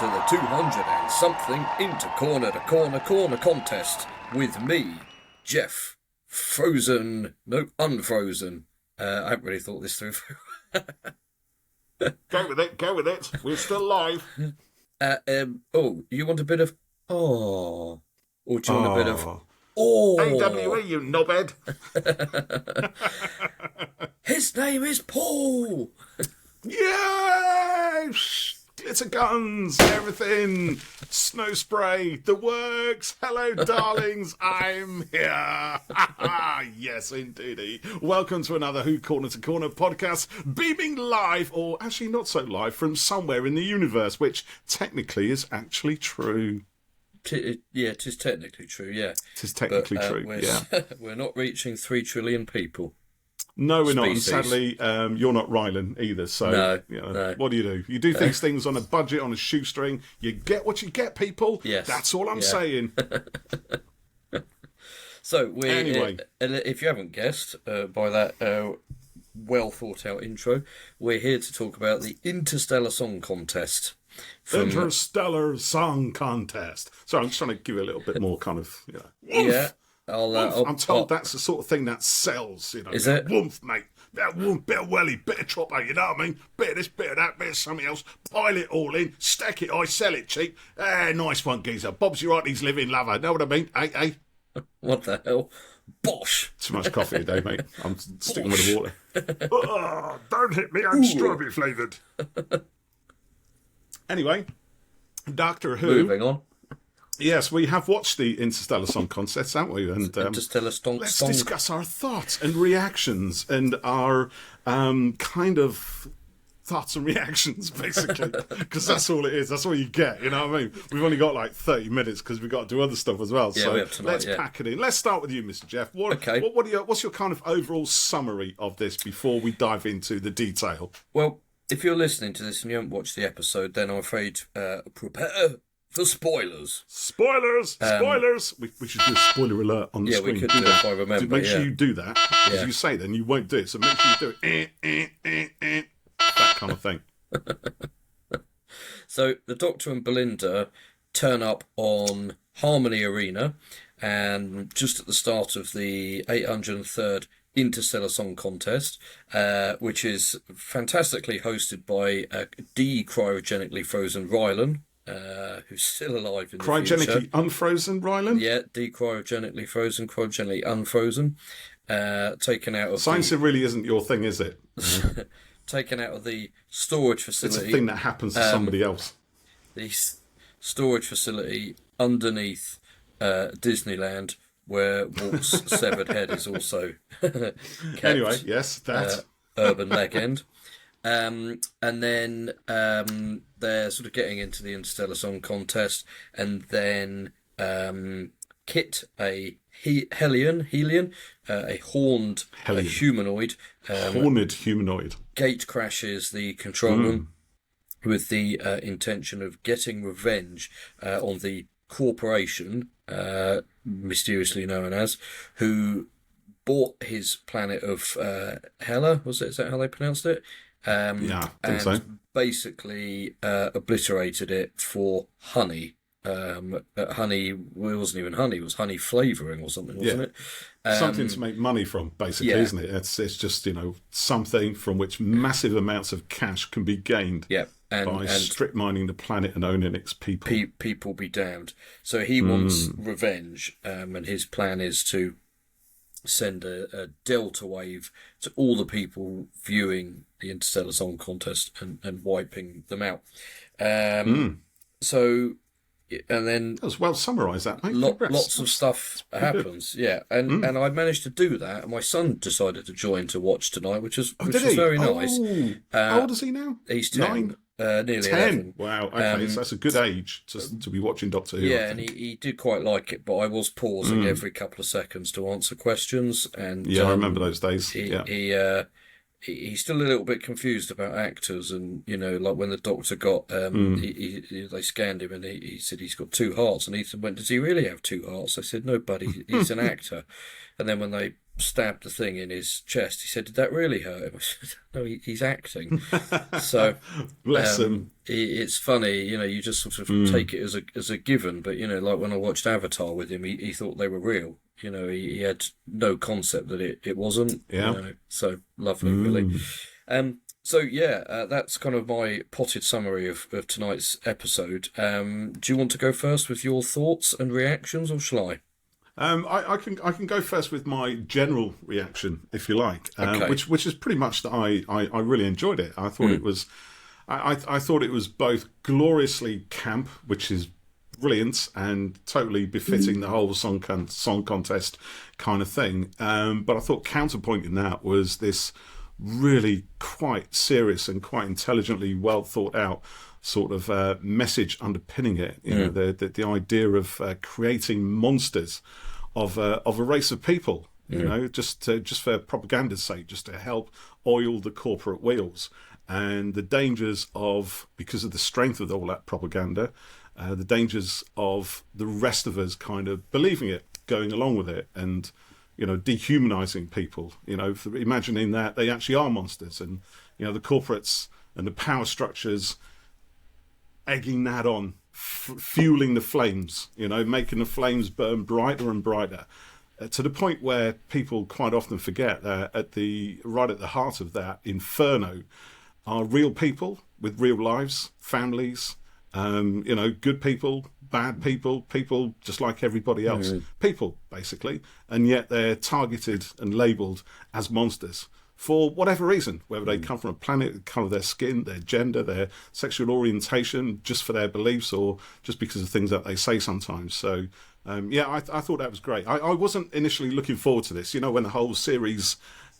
to the 200 and something InterCorner to Corner contest with me, Geoff. Unfrozen. I haven't really thought this through. Go with it. We're still live. You want a bit of or do you want a bit of AWE, you knobhead. His name is Paul. Yes! Glitter guns, everything, snow spray, the works. Hello, darlings, I'm here. Yes, indeedy. Welcome to another Who Corner to Corner podcast, beaming live, or actually not so live, from somewhere in the universe, which technically is actually true. It is technically true, yeah. It is technically true, yeah. We're not reaching 3 trillion people. No, we're not. And sadly, you're not Rylan either. So, no. What do? You do things on a budget, on a shoestring. You get what you get, people. Yes. That's all I'm saying. So, anyway, if you haven't guessed by that well thought out intro, we're here to talk about the Interstellar Song Contest. Interstellar Song Contest. So I'm just trying to give it a little bit more kind of, oomph. Yeah. I'm told that's the sort of thing that sells, Is it? Woomph, mate. That woomph, bit of welly, bit of chopper, you know what I mean? Bit of this, bit of that, bit of something else. Pile it all in, stack it high, sell it cheap. Nice one, geezer. Bob's your auntie's living lover. Know what I mean? Hey. What the hell? Bosh. Too much coffee today, mate. I'm sticking with the water. Don't hit me, I'm strawberry flavoured. Anyway, Doctor Who. Moving on. Yes, we have watched the Interstellar Song Contest, haven't we? And Interstellar let's discuss our thoughts and reactions and our kind of thoughts and reactions, basically, because that's all it is. That's all you get, you know what I mean? We've only got like 30 minutes because we've got to do other stuff as well. Yeah, so we have tonight, let's pack it in. Let's start with you, Mr. Geoff. Okay. What's your kind of overall summary of this before we dive into the detail? Well, if you're listening to this and you haven't watched the episode, then I'm afraid prepare for spoilers. Spoilers! We should do a spoiler alert on the screen. Yeah, we could do that if I remember. Make sure you do that. As you say, then you won't do it. So make sure you do it. That kind of thing. So the Doctor and Belinda turn up on Harmony Arena, and just at the start of the 803rd Interstellar Song Contest, which is fantastically hosted by de-cryogenically frozen Rylan, who's still alive in the future. Cryogenically unfrozen, Rylan? Yeah, de-cryogenically frozen, cryogenically unfrozen. Taken out of science really isn't your thing, is it? Taken out of the storage facility. It's a thing that happens to somebody else. The storage facility underneath Disneyland, where Walt's severed head is also kept. Anyway, yes, that urban legend. And then they're sort of getting into the Interstellar Song Contest, and then Kit, a Helion, a horned humanoid, horned humanoid, gate crashes the control room with the intention of getting revenge on the corporation, mysteriously known as, who bought his planet of Hela. Was it? Is that how they pronounced it? I think so. Basically obliterated it for honey. Honey, it wasn't even honey, it was honey flavouring or something, wasn't it? Something to make money from, basically, isn't it? It's just, something from which massive amounts of cash can be gained by strip mining the planet and owning its people. People be damned. So he wants revenge, and his plan is to send a delta wave to all the people viewing the Interstellar Song Contest and wiping them out. So... And then that was well summarised, that, mate. Lots of stuff happens, and I managed to do that. And my son decided to join to watch tonight, which was very nice. How old is he now? He's 10, nearly 10. 11. Wow, okay, so that's a good age to be watching Doctor Who. Yeah, and he did quite like it, but I was pausing every couple of seconds to answer questions. And I remember those days. He's still a little bit confused about actors, and like when the doctor got they scanned him and he said he's got 2 hearts, and Ethan went, does he really have 2 hearts? I said, no buddy, he's an actor. And then when they stabbed the thing in his chest, he said, "Did that really hurt him?" I said, "No, he's acting." So Bless him. it's funny, you just sort of take it as a given. But like when I watched Avatar with him, he thought they were real. He had no concept that it wasn't. Yeah. So lovely, really. So yeah, that's kind of my potted summary of tonight's episode. Do you want to go first with your thoughts and reactions, or shall I? I can go first with my general reaction, if you like, Okay. which is pretty much that I really enjoyed it. I thought it was, I thought it was both gloriously camp, which is brilliant and totally befitting the whole song contest kind of thing. But I thought counterpointing that was this really quite serious and quite intelligently well thought out sort of message underpinning it. The idea of creating monsters of a race of people. Just for propaganda's sake, just to help oil the corporate wheels, and the dangers of, because of the strength of all that propaganda, the dangers of the rest of us kind of believing it, going along with it, and dehumanizing people, for imagining that they actually are monsters, and the corporates and the power structures egging that on, fueling the flames, making the flames burn brighter and brighter, to the point where people quite often forget that right at the heart of that inferno are real people with real lives, families, good people, bad people, people just like everybody else, people basically, and yet they're targeted and labelled as monsters for whatever reason, whether they come from a planet, the colour of their skin, their gender, their sexual orientation, just for their beliefs, or just because of things that they say sometimes. So I thought that was great. I wasn't initially looking forward to this, when the whole series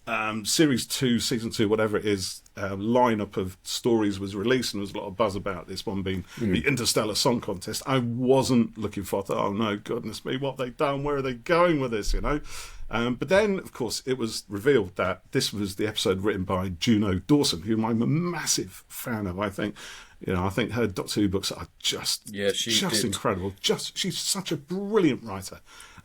2, season 2, whatever it is, lineup of stories was released, and there was a lot of buzz about this one being the Interstellar Song Contest. I wasn't looking for it. Oh no, goodness me, what have they done? Where are they going with this? But then, of course, it was revealed that this was the episode written by Juno Dawson, whom I'm a massive fan of. I think her Doctor Who books are just incredible. She's such a brilliant writer.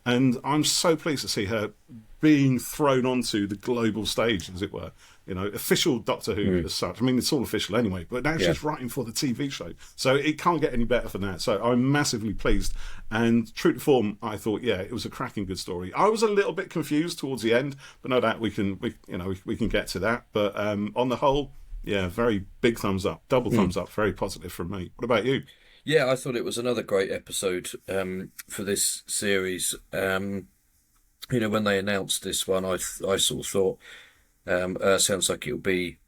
And I'm so pleased to see her being thrown onto the global stage, as it were. Official Doctor Who as such. I mean, it's all official anyway, but now she's writing for the TV show. So it can't get any better than that. So I'm massively pleased. And true to form, I thought, it was a cracking good story. I was a little bit confused towards the end, but no doubt we can get to that. But on the whole, very big thumbs up, double thumbs up, very positive from me. What about you? Yeah, I thought it was another great episode for this series. When they announced this one, I sort of thought, sounds like it'll be,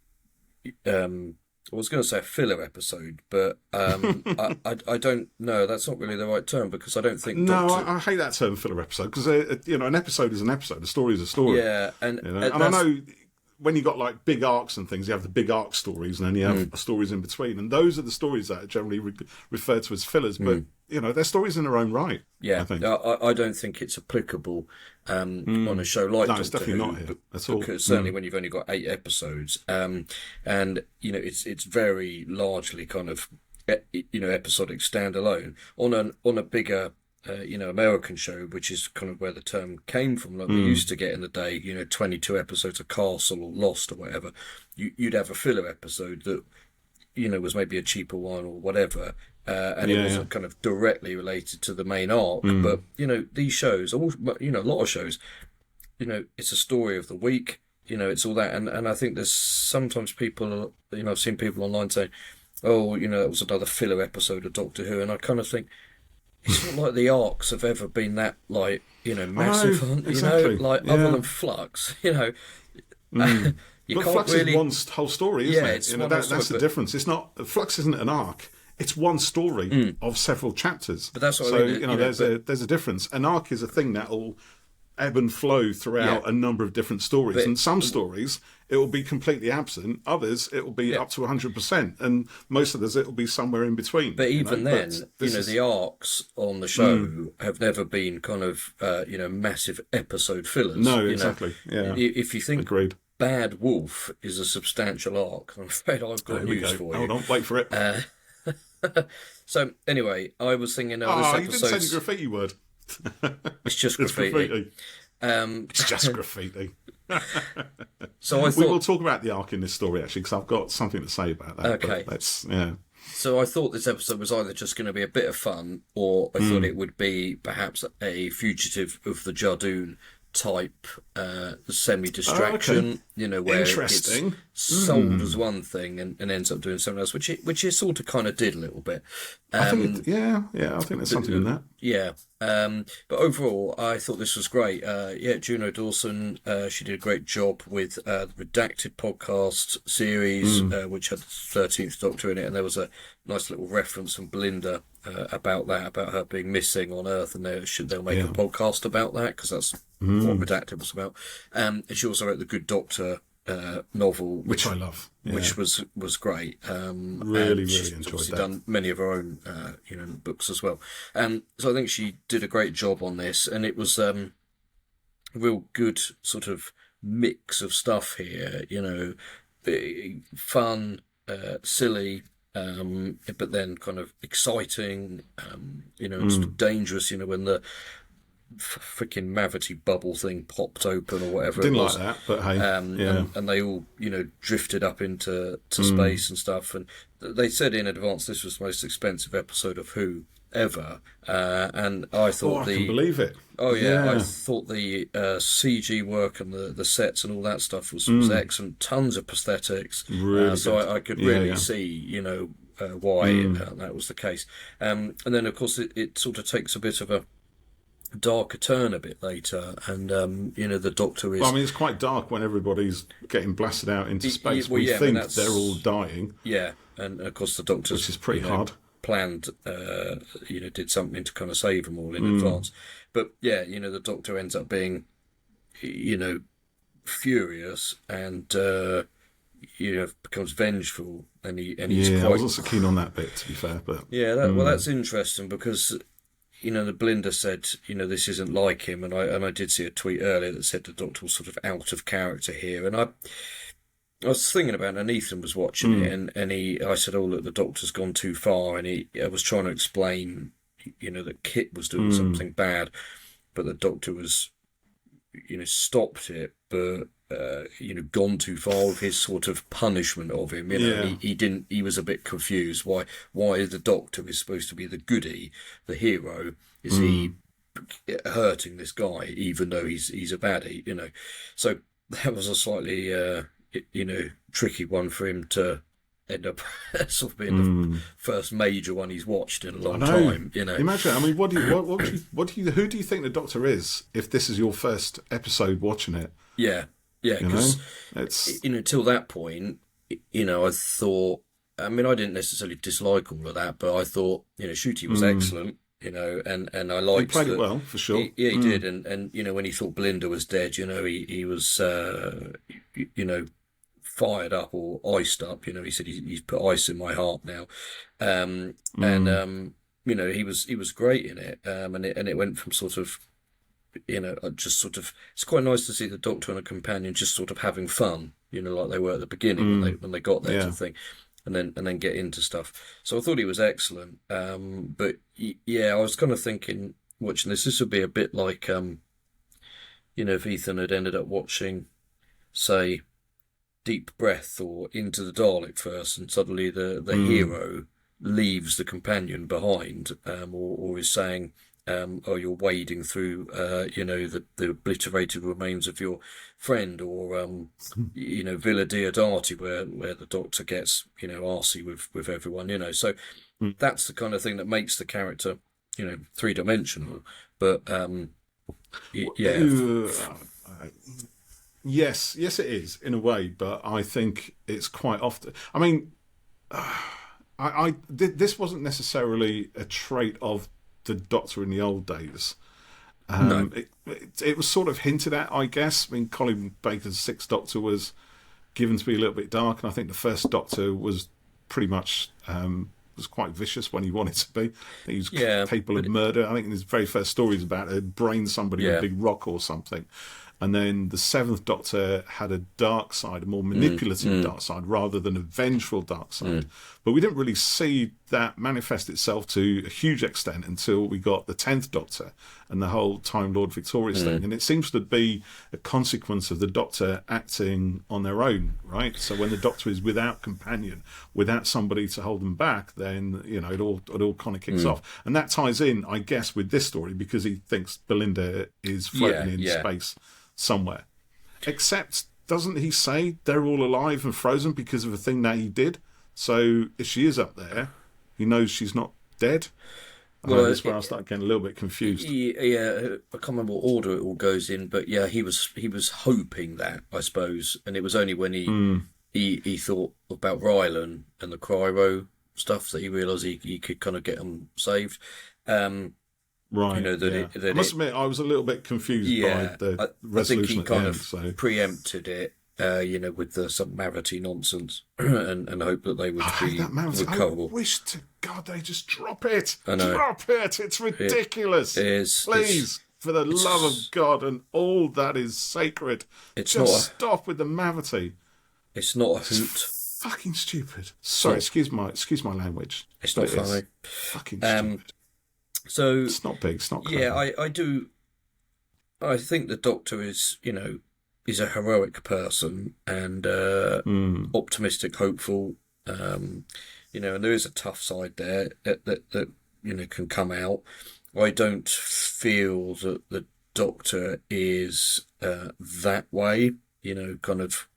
I was going to say a filler episode, but I don't know. That's not really the right term, because I don't think. No, I hate that term, filler episode, because an episode is an episode, a story is a story. Yeah, and I know. When you got like big arcs and things, you have the big arc stories, and then you have stories in between, and those are the stories that are generally referred to as fillers. But they're stories in their own right. Yeah, I don't think it's applicable on a show like Doctor it's definitely Who, not here at all. Because certainly when you've only got 8 episodes, and it's very largely kind of episodic standalone on a bigger. American show, which is kind of where the term came from, like we used to get in the day, 22 episodes of Castle or Lost or whatever. You'd have a filler episode that, was maybe a cheaper one or whatever, and it wasn't kind of directly related to the main arc. But, these shows, a lot of shows, it's a story of the week, it's all that. And I think there's sometimes people, I've seen people online saying, oh, it was another filler episode of Doctor Who, and I kind of think, it's not like the arcs have ever been that, massive, exactly. Other than Flux, But Flux is one whole story, isn't it? That's the difference. It's not, Flux isn't an arc. It's one story of several chapters. But that's what I mean. There's a difference. An arc is a thing that'll ebb and flow throughout a number of different stories. And some stories, it will be completely absent. Others, it will be up to 100%. And most of us, it will be somewhere in between. But even then, the arcs on the show have never been kind of, massive episode fillers. No, exactly. If you think Agreed. Bad Wolf is a substantial arc, I'm afraid I've got news for you. Hold on, wait for it. So, anyway, I was thinking, this you episode... didn't say the graffiti word. It's just graffiti. It's just graffiti. So I We thought, will talk about the arc in this story, actually, because I've got something to say about that. Okay. But let's, yeah. so I thought this episode was either just going to be a bit of fun, or I thought it would be perhaps a fugitive of the Jardoon type semi-distraction, where Interesting. it's sold as one thing and ends up doing something else, which it sort of kind of did a little bit. I think, I think there's something in that. Yeah. But overall, I thought this was great. Juno Dawson, she did a great job with the Redacted podcast series, which had the 13th Doctor in it, and there was a nice little reference from Belinda about her being missing on Earth, and they'll make a podcast about that, because that's what Redacted was about. And she also wrote the Good Doctor novel, Which I love. Yeah. which was great. Really she's enjoyed obviously that. done many of her own, books as well. So I think she did a great job on this, and it was a real good sort of mix of stuff here. Fun, silly, but then kind of exciting, and sort of dangerous. When the freaking Mavity bubble thing popped open or whatever Didn't it was. like that, but hey, and they all, drifted up into space and stuff. And they said in advance this was the most expensive episode of Who ever. And I thought I can believe it. Oh yeah, I thought the CG work and the sets and all that stuff was excellent. Tons of prosthetics. Really so good. I could really see, why that was the case. And then of course it sort of takes a bit of a darker turn a bit later, and the Doctor is. Well, I mean, it's quite dark when everybody's getting blasted out into space. We think they're all dying. Yeah, and of course the Doctor, which is pretty hard. Planned, did something to kind of save them all in advance. But yeah, the Doctor ends up being, furious and becomes vengeful, and he's quite. I wasn't so keen on that bit, to be fair, but well, that's interesting because. The Belinda said, this isn't like him, and I did see a tweet earlier that said the Doctor was sort of out of character here, and I was thinking about it, and Ethan was watching it, and I said, oh look, the Doctor's gone too far, and I was trying to explain, that Kit was doing something bad, but the Doctor was, stopped it, but gone too far with his sort of punishment of him. He didn't. He was a bit confused. Why the Doctor is supposed to be the goodie, the hero? Is he hurting this guy even though he's a baddie? So that was a slightly tricky one for him to end up sort of being the first major one he's watched in a long time. Imagine. I mean, who do you think the Doctor is if this is your first episode watching it? Yeah, because until that point, I thought. I mean, I didn't necessarily dislike all of that, but I thought Ncuti was excellent. And I liked. He played it well, for sure. He did, and when he thought Belinda was dead, he was fired up or iced up. He said he's put ice in my heart now, and he was great in it, and it went from sort of. Just sort of, it's quite nice to see the Doctor and a companion just sort of having fun, like they were at the beginning when they got there to the thing, and then get into stuff. So I thought he was excellent. But I was kind of thinking, watching this would be a bit like, if Ethan had ended up watching, say, Deep Breath or Into the Dalek first, and suddenly the hero leaves the companion behind, or is saying, you're wading through, the obliterated remains of your friend, or, Villa Diodati, where the Doctor gets, arsey with everyone, So that's the kind of thing that makes the character, three-dimensional. But, Yes, it is, in a way, but I think it's quite often... I mean, this wasn't necessarily a trait of the Doctor in the old days. No. It was sort of hinted at, I guess. I mean, Colin Baker's Sixth Doctor was given to be a little bit dark, and I think the First Doctor was pretty much was quite vicious when he wanted to be. I think he was capable of murder. I think in his very first story is about to brain somebody with a big rock or something. And then the Seventh Doctor had a dark side, a more manipulative dark side, rather than a vengeful dark side. But we didn't really see that manifest itself to a huge extent until we got the 10th Doctor and the whole Time Lord Victorious thing. And it seems to be a consequence of the Doctor acting on their own, right? So when the Doctor is without companion, without somebody to hold them back, then, you know, it all kind of kicks off. And that ties in, I guess, with this story because he thinks Belinda is floating in space somewhere. Except, doesn't he say they're all alive and frozen because of a thing that he did? So if she is up there, he knows she's not dead. Well, that's where I start getting a little bit confused. Yeah, I can't remember what order it all goes in, but yeah, he was hoping that, I suppose, and it was only when he thought about Rylan and the cryo stuff that he realised he could kind of get them saved. Right. You know, I must admit, I was a little bit confused by the resolution. I think he kind of preempted it. You know, with the submarity nonsense, and hope that they would be recoverable. I wish to God they just drop it. I know. Drop it. It's ridiculous. It is. Please, for the love of God and all that is sacred, just stop with the Mavity. It's not a hoot. It's fucking stupid. Sorry, excuse my language. It's not funny. Fucking stupid. So it's not big. It's not clever. Yeah, I do. I think the Doctor is, you know, is a heroic person and optimistic, hopeful. You know, and there is a tough side there that you know can come out. I don't feel that the Doctor is that way. You know, kind of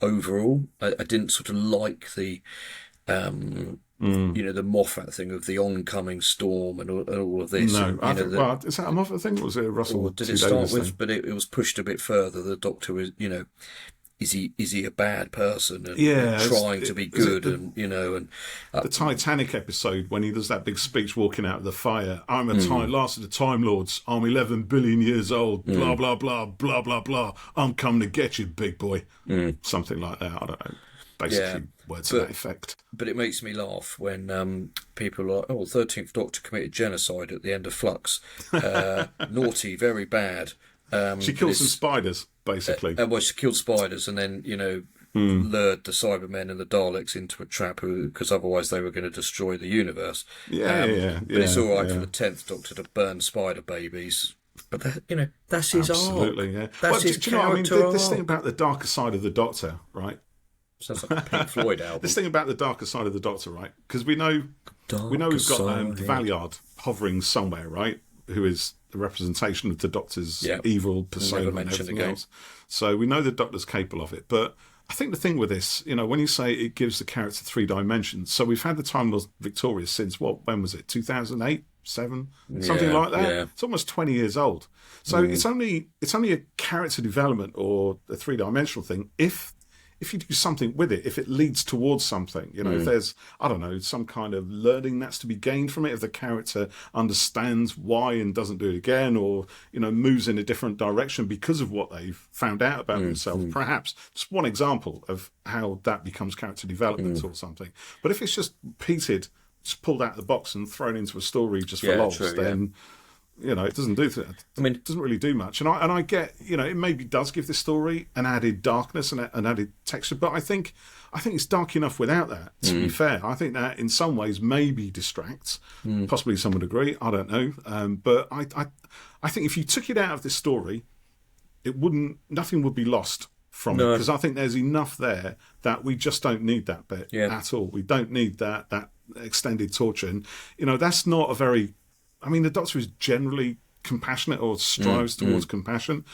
overall, I didn't sort of like the. You know, the Moffat thing of the oncoming storm and all of this. No, and, I think, is that a Moffat thing or was it a Russell? Did it start with? Thing? But it was pushed a bit further. The Doctor is, you know, is he a bad person and trying to be good and you know and the Titanic episode when he does that big speech walking out of the fire. I'm last of the Time Lords. I'm 11 billion years old. Blah blah blah blah blah blah. I'm coming to get you, big boy. Something like that. I don't know. Basically, words to that effect. But it makes me laugh when people are like, oh, 13th Doctor committed genocide at the end of Flux. Naughty, very bad. She killed some spiders, basically. Well, she killed spiders and then, you know, lured the Cybermen and the Daleks into a trap because otherwise they were going to destroy the universe. But it's all right for the 10th Doctor to burn spider babies. But, you know, that's his art. Absolutely, yeah. That's his character I mean, this thing about the darker side of the Doctor, right? Sounds like a Pink Floyd album. This thing about the darker side of the Doctor, right? Because we know we've got the Valeyard hovering somewhere, right? Who is the representation of the Doctor's evil persona and everything else. So we know the Doctor's capable of it. But I think the thing with this, you know, when you say it gives the character 3 dimensions, so we've had the Time Lord Victorious since when was it? 2008, 7, something like that. Yeah. It's almost 20 years old. So it's only a character development or a 3-dimensional thing if you do something with it, if it leads towards something, you know, if there's, I don't know, some kind of learning that's to be gained from it, if the character understands why and doesn't do it again, or, you know, moves in a different direction because of what they've found out about themselves, perhaps. Just one example of how that becomes character development or something. But if it's just repeated, just pulled out of the box and thrown into a story just for lols, then... You know, it doesn't do that. I mean, it doesn't really do much. And I get, you know, it maybe does give this story an added darkness and an added texture, but I think it's dark enough without that. To be fair, I think that in some ways maybe distracts. Possibly some would agree. I don't know. But I think if you took it out of this story, nothing would be lost from it, because I think there's enough there that we just don't need that bit at all. We don't need that extended torture, and you know that's not a very. I mean, the Doctor is generally compassionate or strives towards compassion,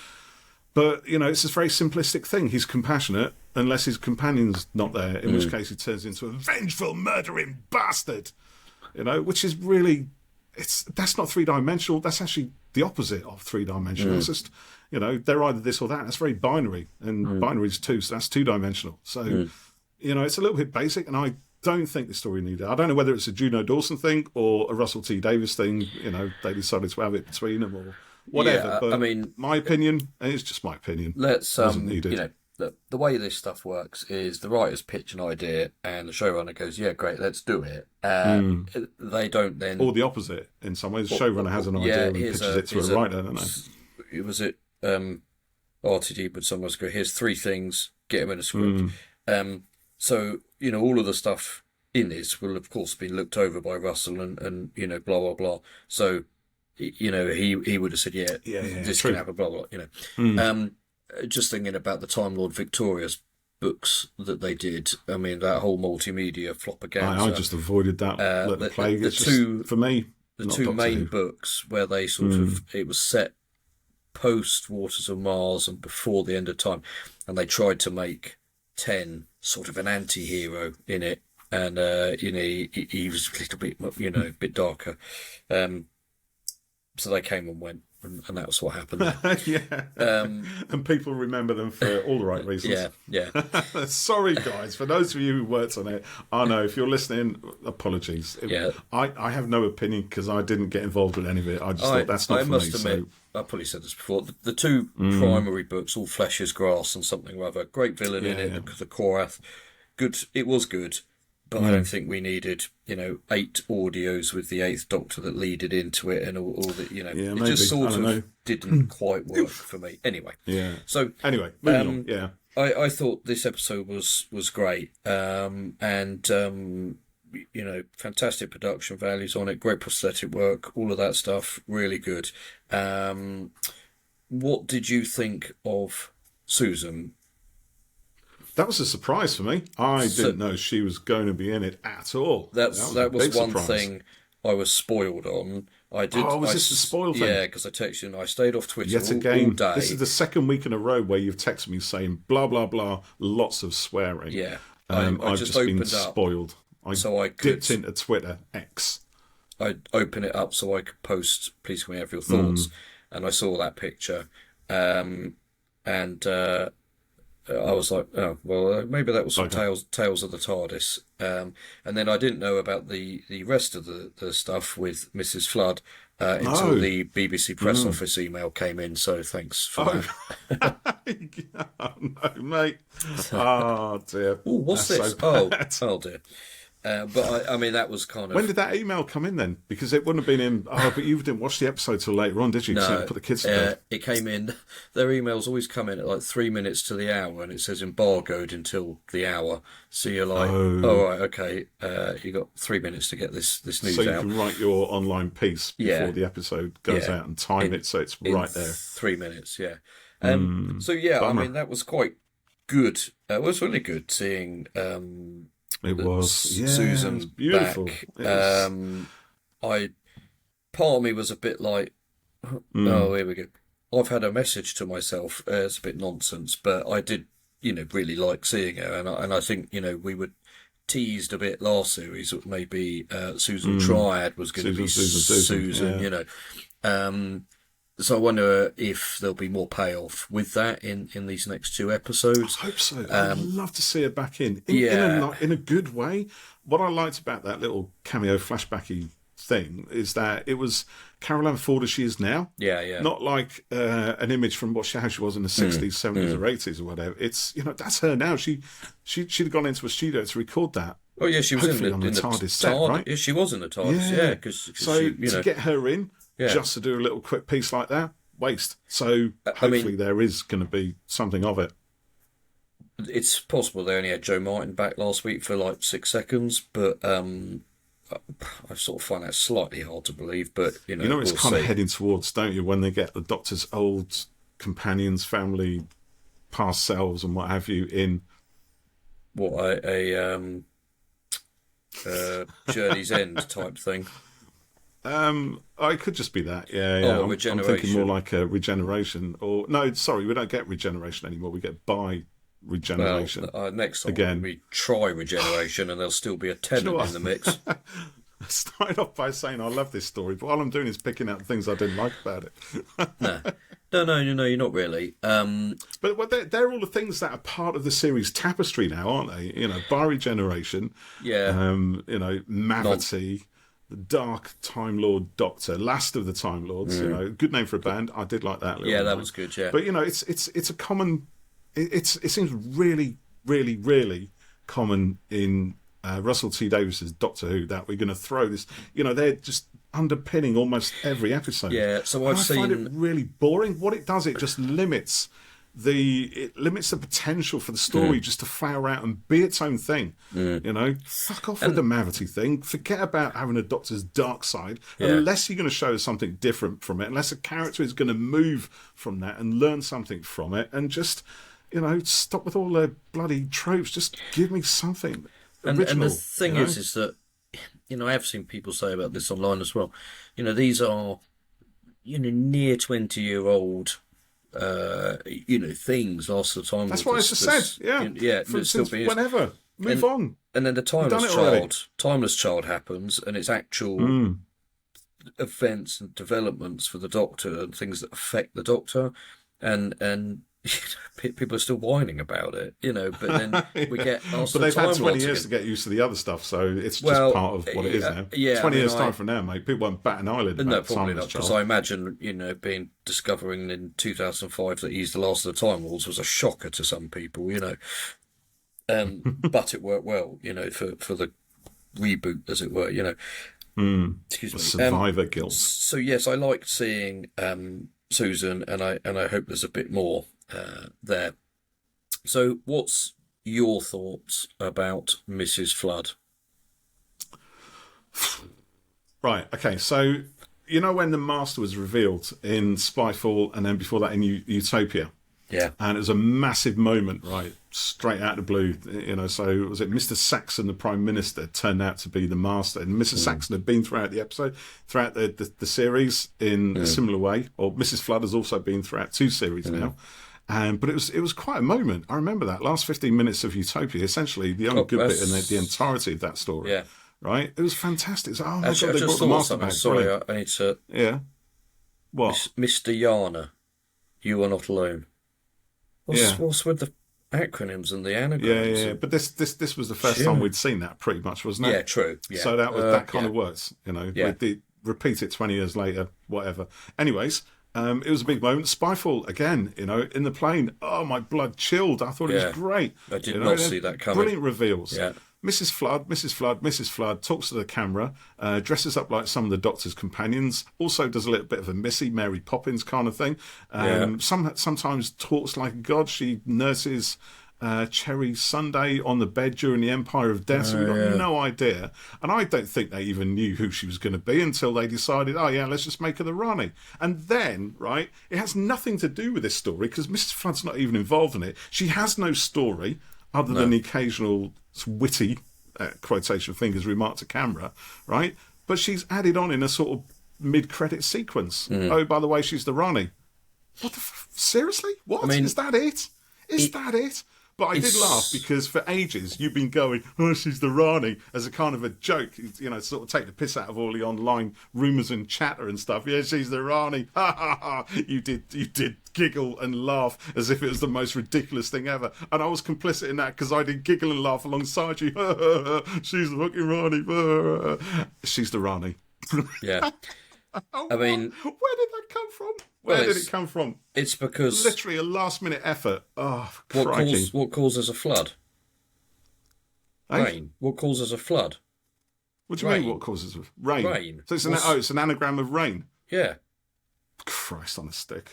but, you know, it's a very simplistic thing. He's compassionate unless his companion's not there, in which case he turns into a vengeful, murdering bastard, you know, which is really, that's not 3-dimensional. That's actually the opposite of 3-dimensional. It's just, you know, they're either this or that. That's very binary, and binary is 2, so that's 2-dimensional. So, you know, it's a little bit basic, and I don't think the story needed. I don't know whether it's a Juno Dawson thing or a Russell T Davies thing. You know, they decided to have it between them or whatever. Yeah, but I mean, my opinion, and it's just my opinion. Let's you know, the way this stuff works is the writers pitch an idea and the showrunner goes, "Yeah, great, let's do it." They don't then, or the opposite in some ways. The showrunner has an idea and pitches it to a writer. I don't know. Was it RTD? But someone's go, "Here's 3 things. Get them in a script." So, you know, all of the stuff in this will, of course, be looked over by Russell and blah, blah, blah. So, he would have said, this true. can happen, blah, blah, just thinking about the Time Lord Victorious books that they did. I mean, that whole multimedia flopperganza. I just avoided that. Let the plague. It's just, for me, the two main books where they sort of, it was set post Waters of Mars and before the end of time, and they tried to make Ten sort of an anti-hero in it, and he was a little bit a bit darker, so they came and went, and that was what happened. And people remember them for all the right reasons. Yeah. Sorry, guys, for those of you who worked on it. I know if you're listening, apologies. I have no opinion because I didn't get involved with any of it. I just thought that's not for me. I must admit, I probably said this before. The two primary books, All Flesh is Grass and something or other, great villain in it, the Korath. Good, it was good. But I don't think we needed, 8 audios with the 8th Doctor that leaded into it and all that, it maybe. just sort of didn't quite work for me. Anyway. Yeah. So anyway, moving on. Yeah. I thought this episode was great. Fantastic production values on it, great prosthetic work, all of that stuff, really good. What did you think of Susan? That was a surprise for me. I didn't know she was going to be in it at all. That was one thing I was spoiled on. I did. Oh, was this the spoil thing? Yeah, because I texted you and I stayed off Twitter yet again. All day. This is the second week in a row where you've texted me saying blah blah blah, lots of swearing. Yeah, I've just been spoiled. I dipped into Twitter X. I'd open it up so I could post. Please can we have your thoughts? And I saw that picture, and I was like, oh well, maybe that was some Tales of the TARDIS. And then I didn't know about the rest of the stuff with Mrs. Flood until the BBC press office email came in. So thanks for that. No, mate. Oh dear. Oh, what's this? So oh dear. But I mean, that was kind of... When did that email come in then? Because it wouldn't have been in... Oh, but you didn't watch the episode till later on, did you? No, you put the kids to bed. It came in... Their emails always come in at like 3 minutes to the hour, and it says embargoed until the hour. So you're like, oh right, okay, you got 3 minutes to get this news out. So you can write your online piece before the episode goes out and time it so it's right there. 3 minutes, yeah. So yeah, bummer. I mean, that was quite good. It was really good seeing... It was Susan it was beautiful. Back. Part of me was a bit like, oh, here we go. I've had a message to myself. It's a bit nonsense, but I did, really like seeing her, and I think we were teased a bit last series that maybe Susan Triad was going to be Susan. So I wonder if there'll be more payoff with that in these next 2 episodes. I hope so. I'd love to see her back in a good way. What I liked about that little cameo flashbacky thing is that it was Carol Ann Ford as she is now. Yeah. Not like an image from how she was in the 60s, 70s or 80s or whatever. It's, that's her now. She'd have gone into a studio to record that. Oh yeah, she was in the TARDIS set, right? Yeah, she was in the TARDIS, yeah. To get her in, just to do a little quick piece like that, waste. So hopefully there is going to be something of it. It's possible they only had Joe Martin back last week for like 6 seconds, but I sort of find that slightly hard to believe. But it's kind of heading towards, don't you, when they get the Doctor's old companions, family, past selves, and what have you in. What a Journey's End type thing. It could just be that, yeah. I'm thinking more like a regeneration, or no, sorry, we don't get regeneration anymore. We get bi-regeneration. Well, next time we try regeneration, and there'll still be a tenant in the mix. I started off by saying I love this story, but all I'm doing is picking out the things I didn't like about it. No, you're not really. But they're all the things that are part of the series tapestry now, aren't they? Bi-regeneration. Yeah. Mavity. The Dark Time Lord Doctor, last of the Time Lords. Good name for a band. I did like that. That was good. Yeah, but it's a common. It seems really, really, really common in Russell T Davies's Doctor Who that we're going to throw this. They're just underpinning almost every episode. Yeah. So I find it really boring. What it does, it just limits it limits the potential for the story just to flower out and be its own thing. You know, fuck off with the Mavity thing. Forget about having a Doctor's dark side, unless you're going to show us something different from it, unless a character is going to move from that and learn something from it, and just, you know, stop with all the bloody tropes. Just give me something original. And the thing is that, you know, I have seen people say about this online as well. You know, these are, you know, near 20-year-old, you know, things last of the time. That's what I just said. Yeah. Since whenever. Move on. And then the timeless child happens, and it's actual events and developments for the Doctor and things that affect the Doctor, and you know, people are still whining about it, you know. But then we get but they've had 20 years to get used to the other stuff, so it's just part of what it is now. 20 years time from now, mate, people won't bat an eyelid about no, probably not, child. because I imagine, you know, discovering in 2005 that he's the last of the Time Lords was a shocker to some people, you know. But it worked well, you know, for the reboot, as it were, you know. Excuse me. Survivor guilt. So yes, I liked seeing Susan, and I hope there's a bit more there. So, what's your thoughts about Mrs. Flood? Right. Okay. So, you know, when the Master was revealed in Spyfall, and then before that in Utopia. Yeah. And it was a massive moment, right? Straight out of the blue, you know. So was it Mr. Saxon, the Prime Minister, turned out to be the Master, and Mrs. Saxon had been throughout the episode, throughout the series in a similar way, or Mrs. Flood has also been throughout 2 series now. But it was quite a moment. I remember that last 15 minutes of Utopia, essentially the only good bit in the entirety of that story. Yeah. Right? It was fantastic. So, oh my Actually, God, they brought the Master back. Sorry, I need to. Yeah. What? Mr. Yana, you are not alone. What's with the acronyms and the anagrams? Yeah. But this was the first time we'd seen that, pretty much, wasn't it? Yeah, true. Yeah. So that kind of works, you know. Yeah. Repeat it 20 years later, whatever. Anyways, it was a big moment. Spyfall again, you know, in the plane. Oh, my blood chilled. I thought it was great. I did not see that coming. Brilliant reveals. Yeah. Mrs. Flood talks to the camera, dresses up like some of the Doctor's companions, also does a little bit of a Missy, Mary Poppins kind of thing. Sometimes talks like a god. She nurses Cherry Sunday on the bed during the Empire of Death, so we've got no idea. And I don't think they even knew who she was going to be until they decided, let's just make her the Rani. And then, right, it has nothing to do with this story, because Mrs. Flood's not even involved in it. She has no story other than the occasional witty, quotation fingers, remark to camera, right? But she's added on in a sort of mid-credit sequence. Oh, by the way, she's the Rani. What the seriously? What? I mean, is that it? Is that it? But I did laugh because for ages you've been going, oh, she's the Rani, as a kind of a joke, you know, sort of take the piss out of all the online rumours and chatter and stuff. Yeah, she's the Rani. Ha ha ha. You did giggle and laugh as if it was the most ridiculous thing ever. And I was complicit in that because I did giggle and laugh alongside you. She's the fucking Rani. She's the Rani. Yeah. I mean, where did that come from? Where did it come from? It's because literally a last-minute effort. Oh, what causes a flood? Rain. What causes a flood? What do you mean? What causes rain? Rain. So it's an anagram of rain. Yeah. Christ on a stick.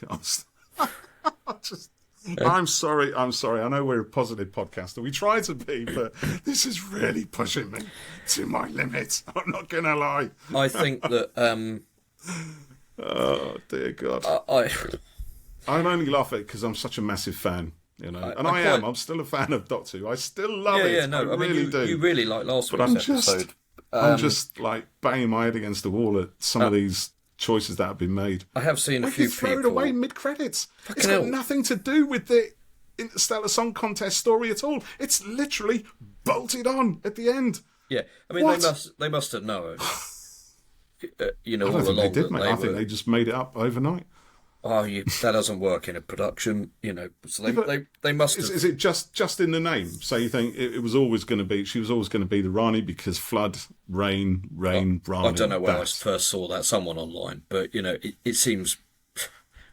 I'm sorry. I know we're a positive podcast, and we try to be, but this is really pushing me to my limit. I'm not gonna lie. I think that. Oh dear God! I'm only laughing because I'm such a massive fan, you know, and I am. I'm still a fan of Doctor Who. I still love it. Yeah, no, I really do. You really like last week's episode. I'm just like banging my head against the wall at some of these choices that have been made. I have seen a few people throw it away mid-credits. It's got nothing to do with the Interstellar Song Contest story at all. It's literally bolted on at the end. Yeah, I mean they must have known. You know, all along they did, mate. I think they just made it up overnight. That doesn't work in a production, you know. So they must have. Is it just in the name? So you think it was always going to be? She was always going to be the Rani because flood, rain, Rani. I don't know when I first saw that. Someone online, but you know, it seems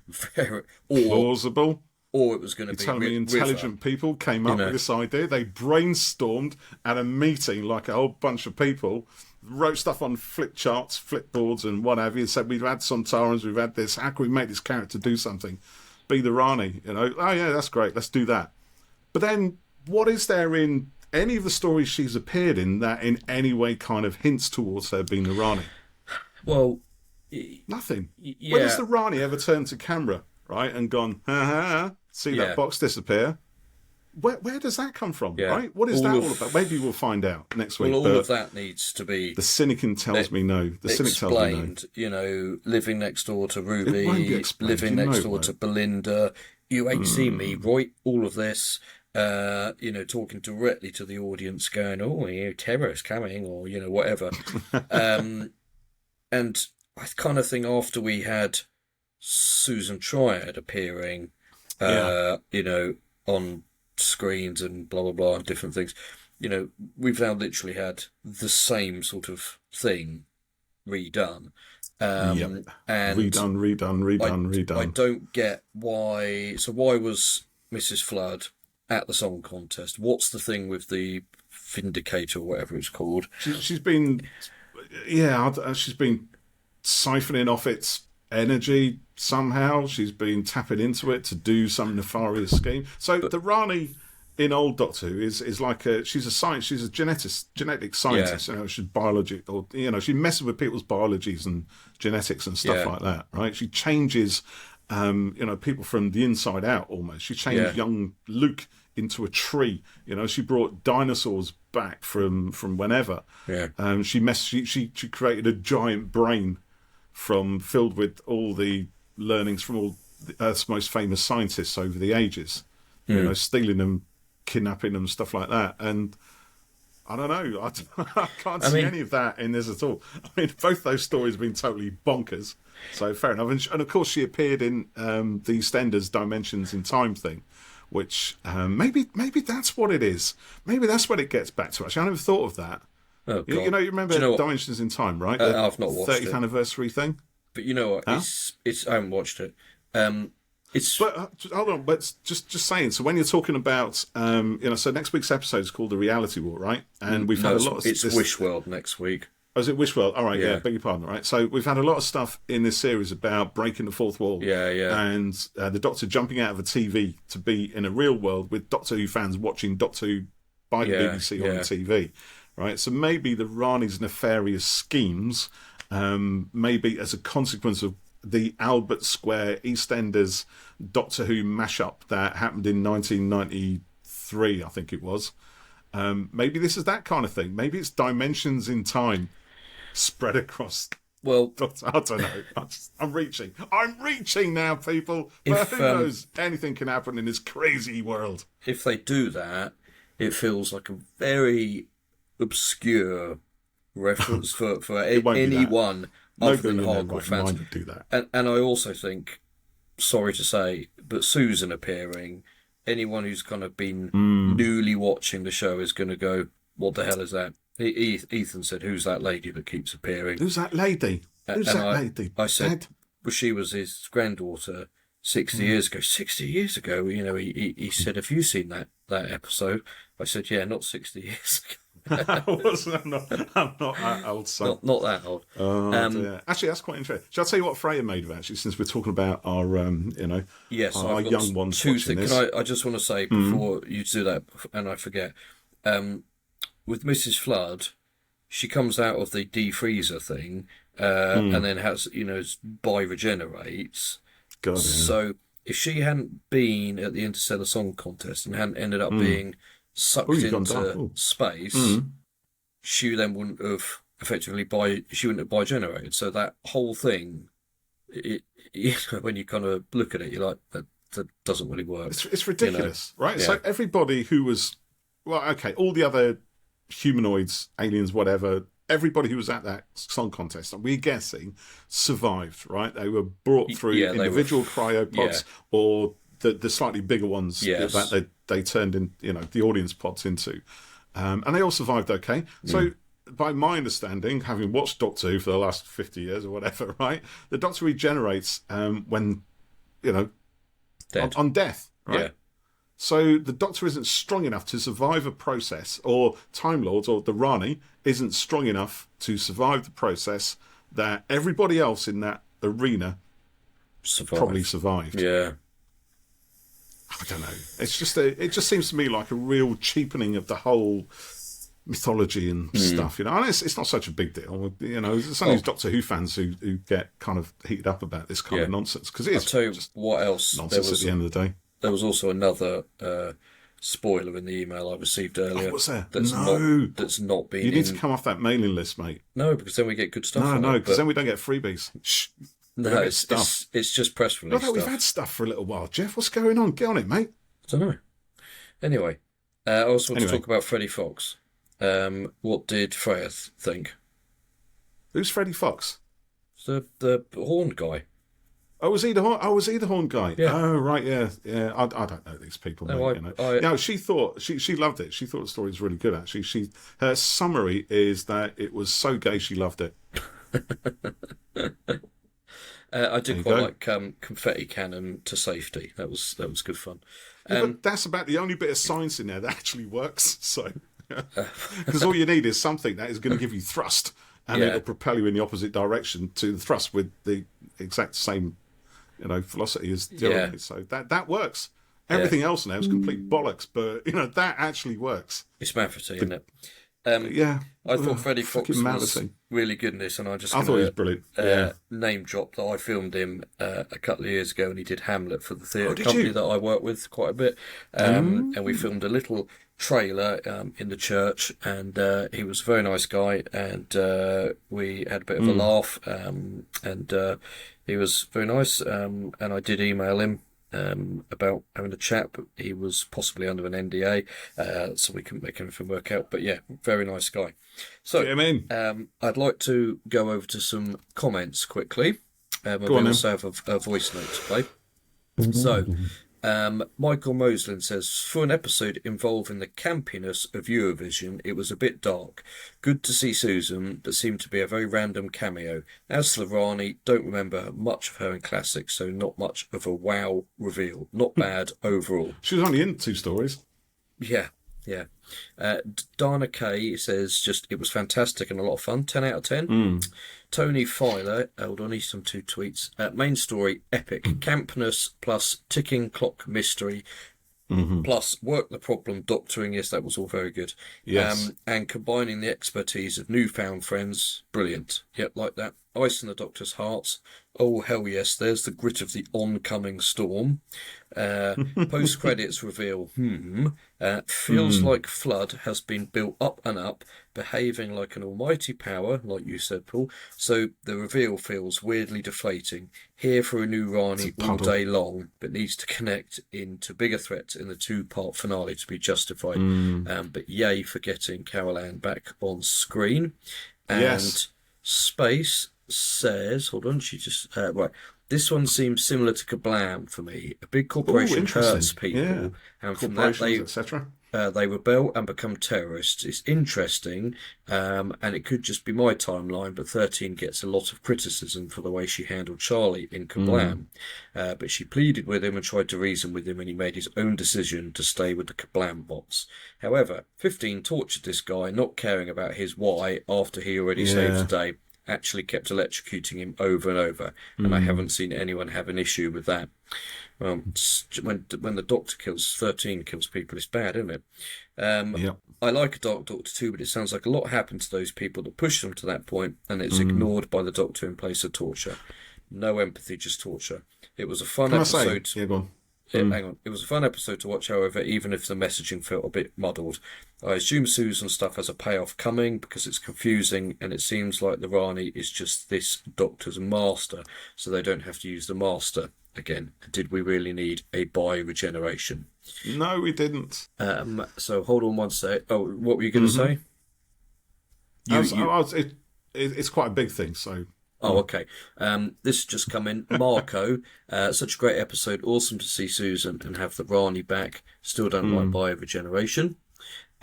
very plausible. Or it was going to be. Telling me intelligent people came up with this idea. They brainstormed at a meeting, like a whole bunch of people. Wrote stuff on flip charts, flip boards, and what have you. Said we've had some Sontarans, we've had this. How can we make this character do something? be the Rani. You know, oh yeah, that's great. Let's do that. But then, what is there in any of the stories she's appeared in that in any way kind of hints towards her being the Rani? Well, nothing. Yeah. When has the Rani ever turned to camera, right, and gone, ha ha, see that box disappear? Where does that come from, right? What is that all about? Maybe we'll find out next week. Well, all of that needs to be... The cynic tells me no. The cynic tells me no. You know, living next door to Ruby, living next door to Belinda, you ain't seen me, right? All of this, you know, talking directly to the audience, going, oh, you know, terror's coming, or, you know, whatever. And I kind of think after we had Susan Triad appearing, you know, on screens and blah blah blah and different things, you know, we've now literally had the same sort of thing redone, and redone. I don't get why. So why was Mrs. Flood at the song contest? What's the thing with the Vindicator or whatever it's called? She's been siphoning off its energy somehow. She's been tapping into it to do some nefarious scheme. So the Rani in old Doctor Who is like she's a genetic scientist. You know, she's biology, or you know, she messes with people's biologies and genetics and stuff like that, right? She changes you know, people from the inside out almost. She changed young Luke into a tree. You know, she brought dinosaurs back from whenever. She created a giant brain filled with all the learnings from all the Earth's most famous scientists over the ages, you know, stealing them, kidnapping them, stuff like that. And I don't know, I can't see any of that in this at all. I mean, both those stories have been totally bonkers, so fair enough. And of course she appeared in the EastEnders Dimensions in Time thing, which maybe that's what it is. Maybe that's what it gets back to. Actually, I never thought of that. Oh, God. You remember Dimensions in Time, right? I've not watched 30th anniversary thing. But you know what? It's I haven't watched it. But hold on. But just saying. So when you're talking about, you know, so next week's episode is called The Reality War, right? And we've had a lot of. It's Wish World next week. Oh, is it Wish World? All right, yeah. Beg your pardon. Right. So we've had a lot of stuff in this series about breaking the fourth wall. And the Doctor jumping out of a TV to be in a real world with Doctor Who fans watching Doctor Who by the BBC on the TV. Right, so maybe the Rani's nefarious schemes, maybe as a consequence of the Albert Square EastEnders Doctor Who mashup that happened in 1993, I think it was. Maybe this is that kind of thing. Maybe it's Dimensions in Time spread across. Well, I don't know. I'm reaching now, people. But who knows? Anything can happen in this crazy world. If they do that, it feels like a very obscure reference for anyone other than hardcore fans. Do that. And I also think, sorry to say, but Susan appearing, anyone who's kind of been newly watching the show is going to go, what the hell is that? Ethan said, who's that lady that keeps appearing? Who's that lady? I said, well, she was his granddaughter 60 years ago. 60 years ago, you know, he said, have you seen that son? I said, yeah, not 60 years ago. I'm not that old, son. Not that old. Oh, actually, that's quite interesting. Shall I tell you what Freya made of it, actually, since we're talking about our, our young ones watching this? I just want to say, before you do that, and I forget, with Mrs. Flood, she comes out of the defreezer thing, and then has, you know, bioregenerates. God, so if she hadn't been at the Interstellar Song Contest and hadn't ended up being sucked into space, she then wouldn't have effectively biogenerated. So that whole thing, when you kind of look at it, you're like, that doesn't really work. It's ridiculous, right? Yeah. So everybody who was, all the other humanoids, aliens, whatever, everybody who was at that song contest, we're guessing, survived, right? They were brought through individual cryopods or the slightly bigger ones that they turned in, you know, the audience pods into. And they all survived okay. So by my understanding, having watched Doctor Who for the last 50 years or whatever, right, the Doctor regenerates when, you know, on death, right? Yeah. So the Doctor isn't strong enough to survive a process, or Time Lords or the Rani isn't strong enough to survive the process that everybody else in that arena probably survived. Yeah. I don't know. It's just it just seems to me like a real cheapening of the whole mythology and stuff, and it's not such a big deal, There's only Doctor Who fans who get kind of heated up about this kind of nonsense, because it is. I'll tell you what else. Nonsense at the end of the day. There was also another spoiler in the email I received earlier. Oh, what's there? That's not been. You need to come off that mailing list, mate. No, because then we get good stuff. No, because then we don't get freebies. Shh. No, it's just press release. We've had stuff for a little while, Geoff. What's going on? Get on it, mate. I don't know. Anyway, I also want to talk about Freddie Fox. What did Freya think? Who's Freddie Fox? The horn guy. Oh, was he the horn? Oh, was he the horn guy? Yeah. Oh, right. Yeah. I don't know these people. No, mate, she thought she loved it. She thought the story was really good. Actually, her summary is that it was so gay she loved it. I did quite like confetti cannon to safety. That was good fun. But that's about the only bit of science in there that actually works. So, because all you need is something that is going to give you thrust, and it'll propel you in the opposite direction to the thrust with the exact same, velocity as the other way. So that works. Everything else now is complete bollocks, but that actually works. It's Mafferty, isn't it? I thought Freddie Fox was really good in this, and I thought he was brilliant. Name drop that I filmed him a couple of years ago, and he did Hamlet for the theatre company that I work with quite a bit, and we filmed a little trailer in the church, and he was a very nice guy, and we had a bit of a laugh, and he was very nice, and I did email him about having a chat, but he was possibly under an NDA, so we couldn't make anything work out. But yeah, very nice guy. So I'd like to go over to some comments quickly. We also have a voice note to play. So Michael Moslin says, for an episode involving the campiness of Eurovision, it was a bit dark. Good to see Susan, but seemed to be a very random cameo. As for Rani, don't remember much of her in classics, so not much of a wow reveal. Not bad overall. She was only in 2 stories. Yeah. Dana Kay says, it was fantastic and a lot of fun. 10 out of 10. Tony Filer, hold on, he's some 2 tweets. Main story, epic. Campness plus ticking clock mystery. Plus work the problem doctoring. Yes, that was all very good. Yes. And combining the expertise of newfound friends. Brilliant. Yep, like that. Ice in the Doctor's hearts. Oh, hell yes, there's the grit of the oncoming storm. Post-credits reveal, feels like Flood has been built up and up, behaving like an almighty power, like you said, Paul. So the reveal feels weirdly deflating. Here for a new Rani all day long, but needs to connect into bigger threats in the 2-part finale to be justified. But yay for getting Carol Ann back on screen. And Space says, hold on, she just right. This one seems similar to Kablam for me. A big corporation hurts people, and from that they rebel and become terrorists. It's interesting, and it could just be my timeline, but 13 gets a lot of criticism for the way she handled Charlie in Kablam. But she pleaded with him and tried to reason with him, and he made his own decision to stay with the Kablam bots. However, 15 tortured this guy, not caring about his why after he already saved the day. Actually kept electrocuting him over and over, and I haven't seen anyone have an issue with that. Well, when the Doctor kills 13 kills people, it's bad, isn't it? I like a Dark Doctor too, but it sounds like a lot happened to those people that pushed them to that point, and it's ignored by the Doctor in place of torture. No empathy, just torture. It was a fun episode. Go on. Hang on. It was a fun episode to watch, however, even if the messaging felt a bit muddled. I assume Susan stuff has a payoff coming because it's confusing, and it seems like the Rani is just this Doctor's master, so they don't have to use the master again. Did we really need a bi-regeneration? No, we didn't. So hold on one sec. Oh, what were you going to say? It's quite a big thing, so... Oh, okay. This has just come in. Marco, such a great episode. Awesome to see Susan and have the Rani back. Still don't like bio-regeneration.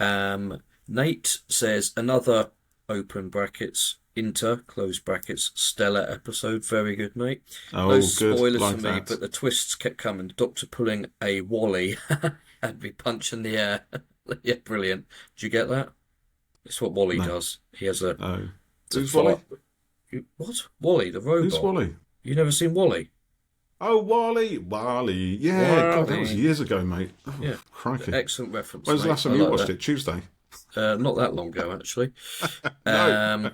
Nate says, another open brackets, close brackets, stellar episode. Very good, Nate. Oh, no good. spoilers Like for me, that. but the twists kept coming. Doctor pulling a Wally and me punching the air. Yeah, brilliant. Did you get that? It's what Wally does. He has a... Oh. Who's Wally? What? Wally, the robot? Who's Wally? You never seen Wally? Oh, Wally. Yeah, God, that was Wally. years ago, mate. Oh, Yeah, crikey. excellent reference. When's the Mate. last time I you like watched that. it? Tuesday? Not that long ago, actually. No.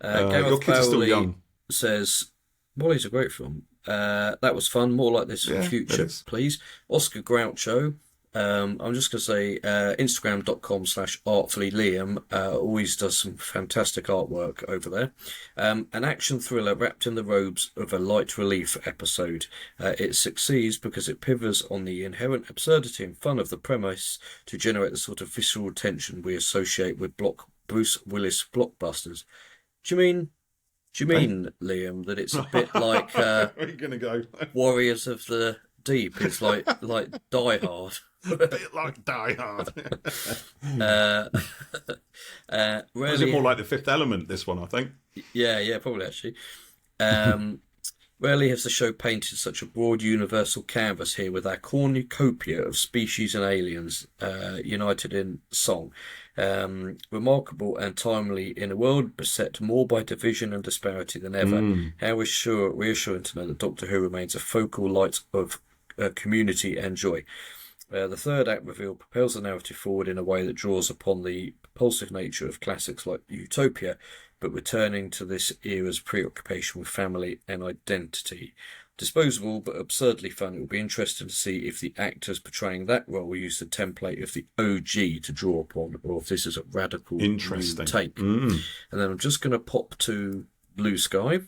Your Gareth kids are still Bowley young. says, Wally's a great film. That was fun. More like this in Yeah, it future, is. please. Oscar Groucho. I'm just going to say Instagram.com/artfully Liam always does some fantastic artwork over there. An action thriller wrapped in the robes of a light relief episode. It succeeds because it pivots on the inherent absurdity and fun of the premise to generate the sort of visceral tension we associate with Bruce Willis blockbusters. Do you mean? Do you Hey? mean, Liam, that it's a bit like Where are you going to go? Warriors of the Deep? It's like Die Hard. A bit like Die Hard. Uh, Is rarely, it more like The Fifth Element, this one, I think? yeah, probably actually. Um, Rarely has the show painted such a broad universal canvas here with our cornucopia of species and aliens united in song. Remarkable and timely in a world beset more by division and disparity than ever. How reassuring to know that Doctor Who remains a focal light of community and joy. The third act reveal propels the narrative forward in a way that draws upon the propulsive nature of classics like Utopia, but returning to this era's preoccupation with family and identity. Disposable but absurdly fun, it will be interesting to see if the actors portraying that role use the template of the OG to draw upon, or if this is a radical new take. And then I'm just going to pop to Blue Sky.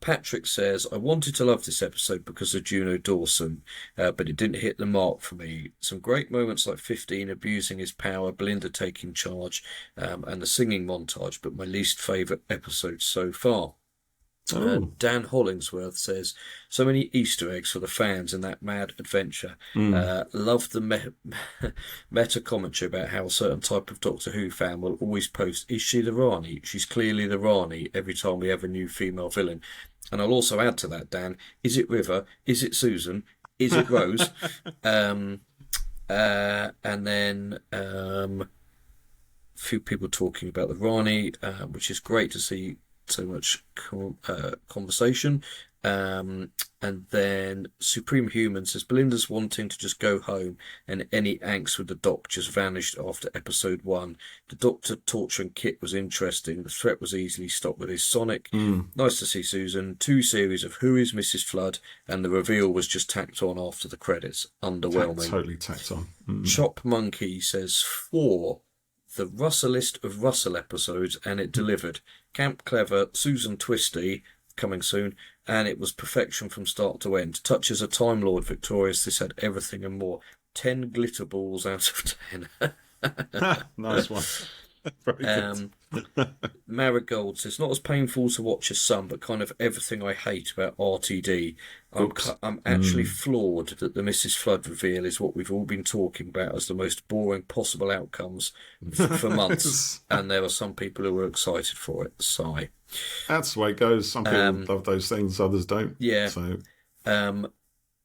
Patrick says, I wanted to love this episode because of Juno Dawson, but it didn't hit the mark for me. Some great moments like 15 abusing his power, Belinda taking charge, and the singing montage, but my least favourite episode so far. Dan Hollingsworth says, so many Easter eggs for the fans in that mad adventure. Love the meta commentary about how a certain type of Doctor Who fan will always post, is she the Rani? She's clearly the Rani every time we have a new female villain. And I'll also add to that, Dan, is it River? Is it Susan? Is it Rose? And then a few people talking about the Rani, which is great to see so much conversation. And then Supreme Human says Belinda's wanting to just go home and any angst with the Doc just vanished after episode 1. The Doctor torturing Kit was interesting. The threat was easily stopped with his sonic. Nice to see Susan. 2 series of Who is Mrs. Flood, and the reveal was just tacked on after the credits. Underwhelming. Totally tacked on. Chop Monkey says 4. The Russellist of Russell episodes, and it delivered. Camp Clever, Susan Twisty, coming soon, and it was perfection from start to end. Touches a Time Lord victorious, this had everything and more. 10 glitter balls out of 10. Nice one. Very good. Marigold says, not as painful to watch as some, but kind of everything I hate about RTD. I'm actually floored that the Mrs. Flood reveal is what we've all been talking about as the most boring possible outcomes for months, and there are some people who are excited for it. Sigh. That's the way it goes. Some people love those things, others don't. Yeah. So.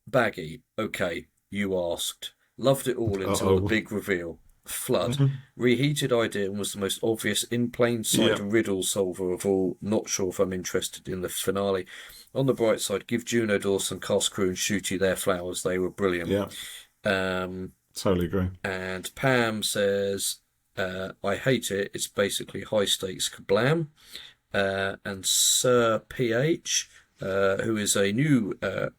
Baggy, okay, you asked. Loved it all until the big reveal. Flood. Reheated idea and was the most obvious in plain sight riddle solver of all. Not sure if I'm interested in the finale. On the bright side, give Juno Dawson, cast crew and Shooty their flowers. They were brilliant. Yeah. Totally agree. And Pam says, I hate it. It's basically high stakes kablam. And Sir PH, who is a new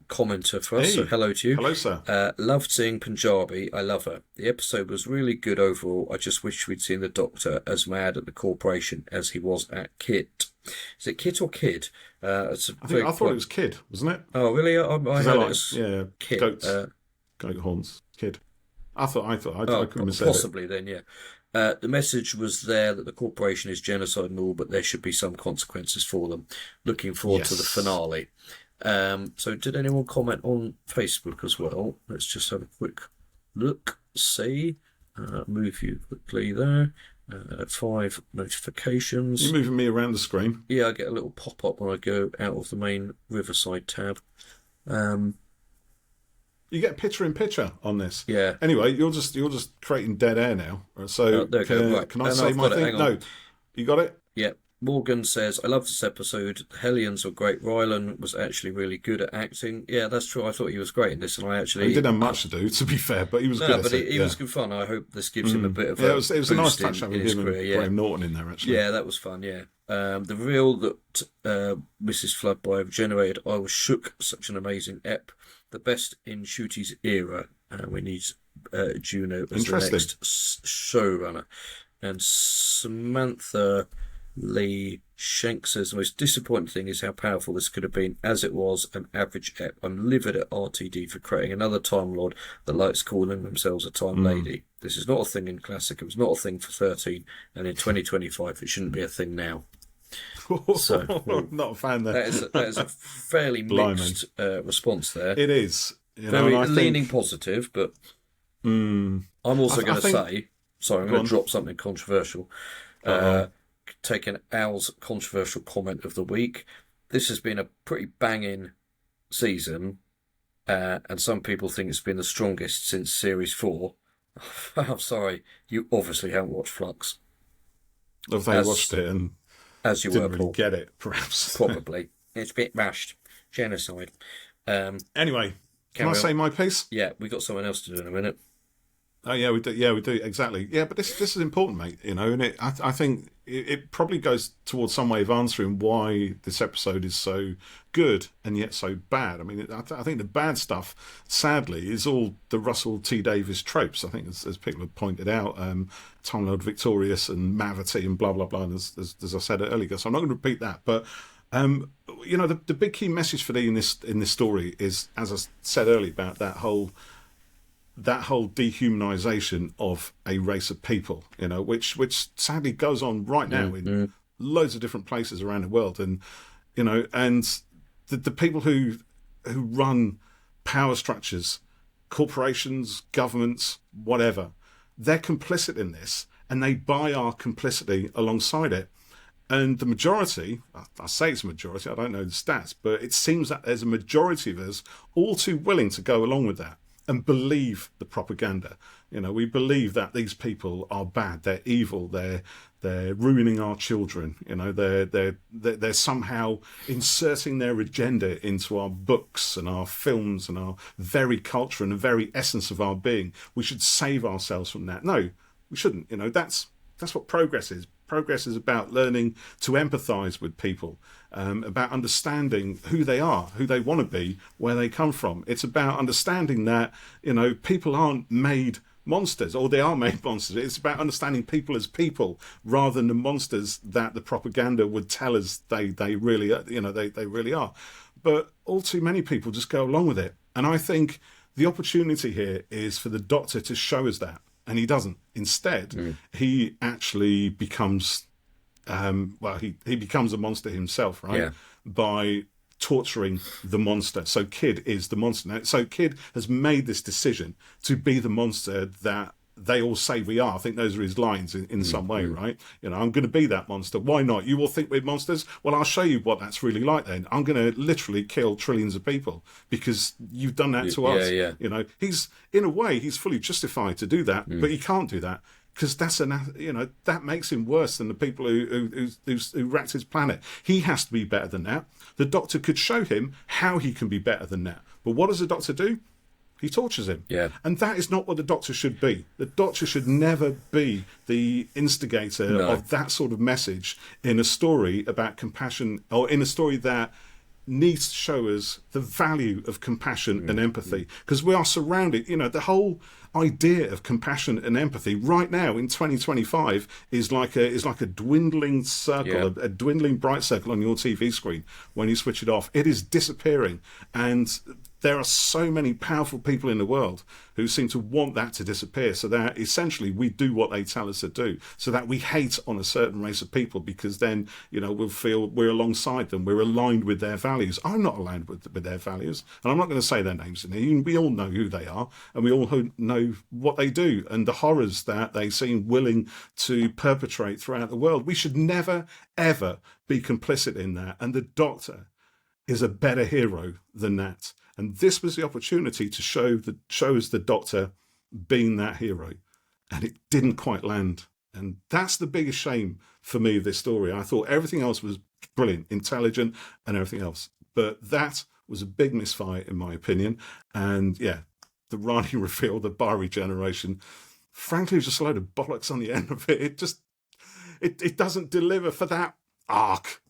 commenter for us, Hey. so hello to you. Hello, sir. Loved seeing Punjabi. I love her. The episode was really good overall. I just wish we'd seen the Doctor as mad at the corporation as he was at Kit. Is it Kit or Kid? I thought it was Kid, wasn't it? Oh, really? I heard it was Kit. Goats, goat horns, Kid. I couldn't have said possibly then, yeah. The message was there that the corporation is genocide and all, but there should be some consequences for them. Looking forward to the finale. So did anyone comment on Facebook as well? Let's just have a quick look, see. Move you quickly there. 5 notifications. You're moving me around the screen. Yeah, I get a little pop-up when I go out of the main Riverside tab. You get picture-in-picture on this. Yeah. Anyway, you're just creating dead air now. So there we go. Right. can I say my thing? No, you got it. Yep. Morgan says, I love this episode. The Hellions were great. Rylan was actually really good at acting. Yeah, that's true. I thought he was great in this, and I He actually. didn't have much to do, to be fair, but he was good No, at but it. he Yeah. was good fun. I hope this gives him a bit of Yeah, a it was a nice boost touch in with his him and career. Yeah, Graham Norton in there, actually. yeah, that was fun. Yeah, the reel that Mrs. Floodby have generated, I was shook. Such an amazing ep, the best in Shooty's era. We need Juno as the Interesting. next showrunner. And Samantha Lee Shank says the most disappointing thing is how powerful this could have been as it was an average ep. I'm livid at RTD for creating another Time Lord that likes calling themselves a Time Lady. This is not a thing in Classic. It was not a thing for 13, and in 2025 it shouldn't be a thing now. So Not a fan there. that is a fairly mixed response there. It is. You know, Very and I leaning think, positive, but I'm also going to say, sorry, I'm going to drop something controversial. Taking Al's controversial comment of the week. This has been a pretty banging season, and some people think it's been the strongest since Series 4. I'm sorry, you obviously haven't watched Flux. if they watched it and As you didn't were, really Paul. get it, perhaps. Probably. It's a bit mashed. Genocide. Anyway, can I on. say my piece? Yeah, we got someone else to do in a minute. Oh yeah, we do. Yeah, we do exactly. Yeah, but this is important, mate. You know, and I think it probably goes towards some way of answering why this episode is so good and yet so bad. I mean, I think the bad stuff, sadly, is all the Russell T Davies tropes. I think, as people have pointed out, Time Lord Victorious and Mavity and blah blah blah. And as I said earlier, so I'm not going to repeat that, but. You know, the big key message for me in this story is, as I said earlier, about that whole dehumanization of a race of people, you know, which sadly goes on right now in loads of different places around the world. And, you know, and the people who run power structures, corporations, governments, whatever, they're complicit in this, and they buy our complicity alongside it. And the majority, I say it's a majority, I don't know the stats, but it seems that there's a majority of us all too willing to go along with that and believe the propaganda. You know, we believe that these people are bad, they're evil, they're ruining our children. You know, they're somehow inserting their agenda into our books and our films and our very culture and the very essence of our being. We should save ourselves from that. No, we shouldn't. You know, that's what progress is. Progress is about learning to empathise with people, about understanding who they are, who they want to be, where they come from. It's about understanding that, you know, people aren't made monsters, or they are made monsters. It's about understanding people as people rather than the monsters that the propaganda would tell us they really are, you know, they really are. But all too many people just go along with it. And I think the opportunity here is for the Doctor to show us that. And he doesn't. Instead, he actually becomes, he becomes a monster himself, right? Yeah. By torturing the monster. So Kid is the monster. Now, so Kid has made this decision to be the monster that they all say we are. I think those are his lines in some way, right? You know, I'm going to be that monster. Why not? You all think we're monsters? Well, I'll show you what that's really like then. I'm going to literally kill trillions of people because you've done that to us. Yeah. You know, in a way, he's fully justified to do that, but he can't do that because that makes him worse than the people who wrecked his planet. He has to be better than that. The Doctor could show him how he can be better than that. But what does the Doctor do? He tortures him. Yeah. And that is not what the Doctor should be. The Doctor should never be the instigator of that sort of message in a story about compassion, or in a story that needs to show us the value of compassion and empathy. Because we are surrounded, you know, the whole idea of compassion and empathy right now in 2025 is like a dwindling circle, a dwindling bright circle on your TV screen when you switch it off. It is disappearing. And there are so many powerful people in the world who seem to want that to disappear, so that essentially we do what they tell us to do, so that we hate on a certain race of people, because then, you know, we'll feel we're alongside them, we're aligned with their values. I'm not aligned with their values, and I'm not going to say their names in here. We all know who they are, and we all know what they do, and the horrors that they seem willing to perpetrate throughout the world. We should never, ever be complicit in that, and the Doctor is a better hero than that. And this was the opportunity to show us the Doctor being that hero. And it didn't quite land. And that's the biggest shame for me of this story. I thought everything else was brilliant, intelligent, and everything else. But that was a big misfire, in my opinion. And yeah, the Rani reveal, the bioregeneration, frankly, was just a load of bollocks on the end of it. It just, it doesn't deliver for that arc.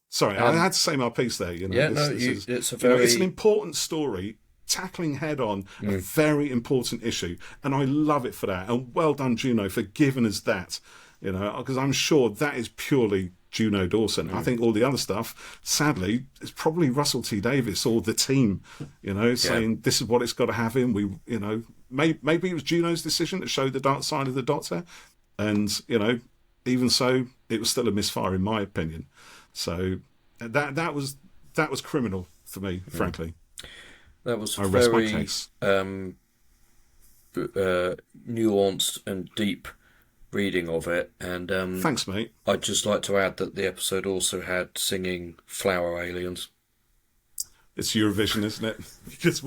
Sorry, I had to say my piece there. You know, Yeah, it's an important story, tackling head on a very important issue, and I love it for that. And well done, Juno, for giving us that. You know, because I'm sure that is purely Juno Dawson. I think all the other stuff, sadly, is probably Russell T Davies or the team. You know, saying this is what it's got to have in. We, you know, maybe it was Juno's decision to show the dark side of the Doctor, and you know, even so, it was still a misfire in my opinion. So that was criminal for me, frankly. That was I rest my very case. Nuanced and deep reading of it, and Thanks, mate. I'd just like to add that the episode also had singing flower aliens. It's Eurovision, isn't it? Because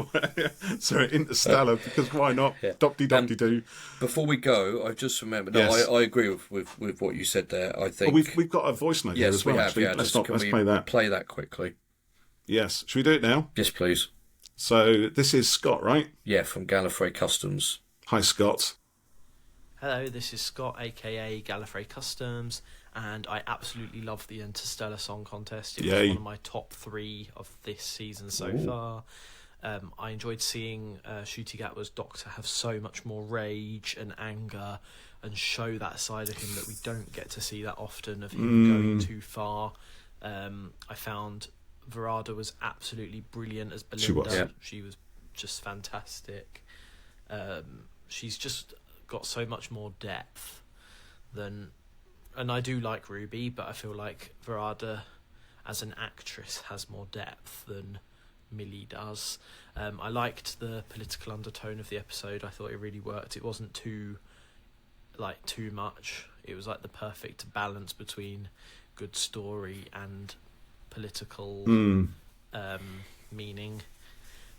sorry, Interstellar. Because why not? Yeah. Dopty-dopty-doo. Before we go, I've just remembered. No, Yes. I agree with what you said there. I think We've got a voice note here yes, as well. we have. Actually. Yeah, Let's can we play that. Play that quickly. Yes. Should we do it now? Yes, please. So this is Scott, right? Yeah, from Gallifrey Customs. Hi, Scott. Hello, this is Scott, aka Gallifrey Customs, and I absolutely love the Interstellar Song Contest. It was Yay. one of my top 3 of this season so far. I enjoyed seeing Ncuti Gatwa's Doctor have so much more rage and anger and show that side of him that we don't get to see that often, of him going too far. I found Verada was absolutely brilliant as Belinda. She was. Yeah. She was just fantastic. She's just got so much more depth than, and I do like Ruby, but I feel like Verada as an actress has more depth than Millie does. I liked the political undertone of the episode. I thought it really worked. It wasn't too much. It was like the perfect balance between good story and political meaning.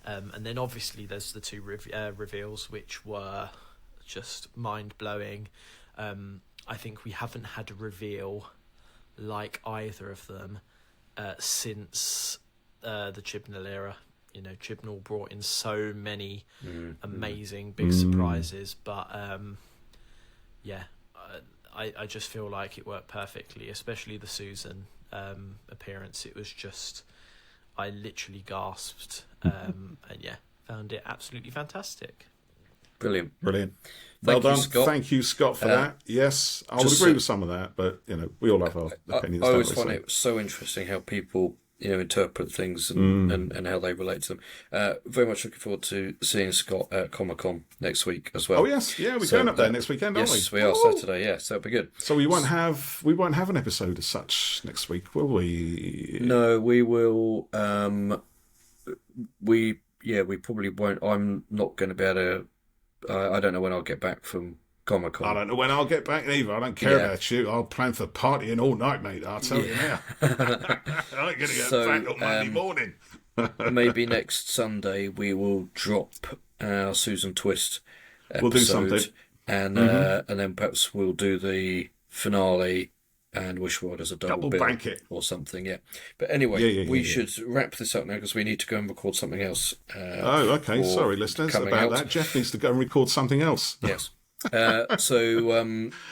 And then obviously there's the 2 reveals, which were just mind-blowing. I think we haven't had a reveal like either of them since the Chibnall era. You know, Chibnall brought in so many amazing big surprises, but I just feel like it worked perfectly, especially the Susan appearance. It was just, I literally gasped, and found it absolutely fantastic. Brilliant. Well done. Scott. Thank you, Scott, for that. Yes, I would agree with some of that, but you know, we all have our opinions. I always don't we? find it so interesting how people, you know, interpret things and how they relate to them. Very much looking forward to seeing Scott at Comic-Con next week as well. Oh yes, yeah, we're going up there next weekend, aren't we? Yes, we are. Woo! Saturday. Yeah, so it'll be good. So we won't have an episode as such next week, will we? No, we will. We probably won't. I'm not going to be able to. I don't know when I'll get back from Comic-Con. I don't know when I'll get back either. I don't care about you. I'll plan for partying all night, mate. I'll tell you now. I ain't going to get back on Monday morning. Maybe next Sunday we will drop our Susan Twist episode. We'll do something. And then perhaps we'll do the finale and Wishward as a double bill bank it. or something, yeah. But anyway, we should wrap this up now because we need to go and record something else. Okay. Sorry, listeners, about that. Geoff needs to go and record something else. Yes. So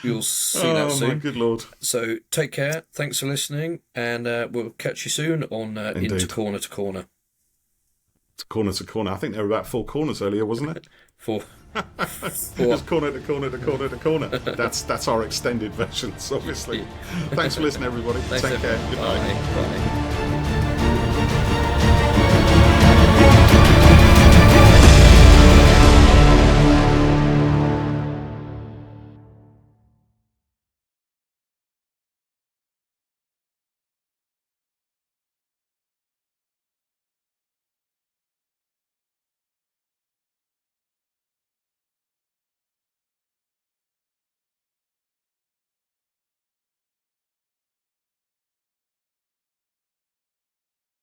you'll see that soon. Oh, my good Lord. So take care. Thanks for listening, and we'll catch you soon on InterCorner to Corner. Corner to corner. I think there were about 4 corners earlier, wasn't it? 4. It was corner to corner to corner to corner. That's our extended versions, obviously. Thanks for listening, everybody. Thanks, Take care. everyone. Good night. Bye.